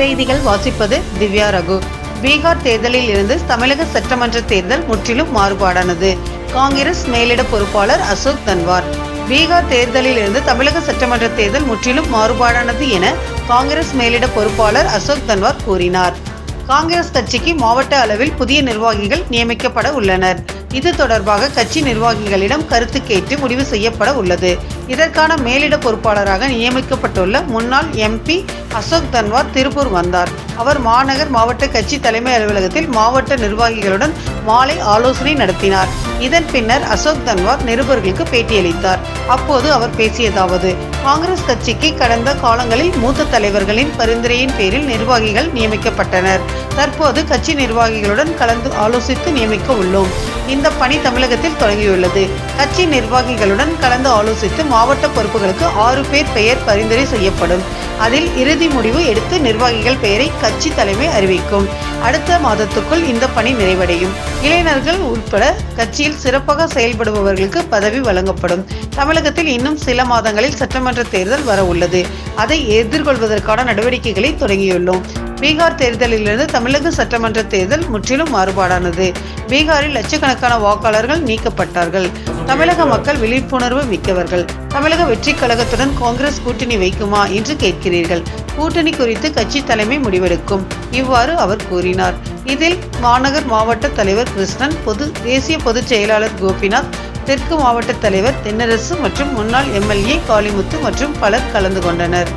செய்திகள் வாசிப்பது திவ்யா ரகு. பீகார் தேர்தலில் இருந்து தமிழக சட்டமன்ற தேர்தல் முற்றிலும் மாறுபாடானது. காங்கிரஸ் மேலிட பொறுப்பாளர் அசோக் தன்வார். பீகார் தேர்தலில் இருந்து தமிழக சட்டமன்ற தேர்தல் முற்றிலும் மாறுபாடானது என காங்கிரஸ் மேலிட பொறுப்பாளர் அசோக் தன்வார் கூறினார். காங்கிரஸ் கட்சிக்கு மாவட்ட அளவில் புதிய நிர்வாகிகள் நியமிக்கப்பட உள்ளனர். இது தொடர்பாக கட்சி நிர்வாகிகளிடம் கருத்து கேட்டு முடிவு செய்யப்பட உள்ளது. இதற்கான மேலிட பொறுப்பாளராக நியமிக்கப்பட்டுள்ள முன்னாள் MP அசோக் தன்வார் திருப்பூர் வந்தார். அவர் மாநகர் மாவட்ட கட்சி தலைமை அலுவலகத்தில் மாவட்ட நிர்வாகிகளுடன் மாலை ஆலோசனை நடத்தினார். இதன் பின்னர் அசோக் தன்வார் நிருபர்களுக்கு பேட்டியளித்தார். அப்போது அவர் பேசியதாவது: காங்கிரஸ் கட்சிக்கு கடந்த காலங்களில் மூத்த தலைவர்களின் பரிந்துரையின் பேரில் நிர்வாகிகள் நியமிக்கப்பட்டனர். தற்போது கட்சி நிர்வாகிகளுடன் கலந்து ஆலோசித்து நியமிக்க உள்ளோம். இந்த பணி தமிழகத்தில் தொடங்கியுள்ளது. கட்சி நிர்வாகிகளுடன் கலந்து ஆலோசித்து மாவட்ட பொறுப்புகளுக்கு 6 பேர் பெயர் பரிந்துரை செய்யப்படும். அதில் இறுதி முடிவு எடுத்து நிர்வாகிகள் பெயரை கட்சி தலைமை அறிவிக்கும். அடுத்த மாதத்துக்குள் இந்த பணி நிறைவடையும். இளைஞர்கள் உட்பட கட்சியில் சிறப்பாக செயல்படுபவர்களுக்கு பதவி வழங்கப்படும். தமிழகத்தில் இன்னும் சில மாதங்களில் சட்டமன்ற தேர்தல் வர உள்ளது. அதை எதிர்கொள்வதற்கான நடவடிக்கைகளை தொடங்கியுள்ளோம். பீகார் தேர்தலிலிருந்து தமிழக சட்டமன்ற தேர்தல் முற்றிலும் மாறுபாடானது. பீகாரில் லட்சக்கணக்கான வாக்காளர்கள் நீக்கப்பட்டார்கள். தமிழக மக்கள் விழிப்புணர்வு மிக்கவர்கள். தமிழக வெற்றி கழகத்துடன் காங்கிரஸ் கூட்டணி வைக்குமா என்று கேட்கிறீர்கள். கூட்டணி குறித்து கட்சி தலைமை முடிவெடுக்கும். இவ்வாறு அவர் கூறினார். இதில் மாநகர் மாவட்ட தலைவர் கிருஷ்ணன், தேசிய பொதுச் செயலாளர் கோபிநாத், தெற்கு மாவட்ட தலைவர் தென்னரசு மற்றும் முன்னாள் MLA காளிமுத்து மற்றும் பலர் கலந்து கொண்டனர்.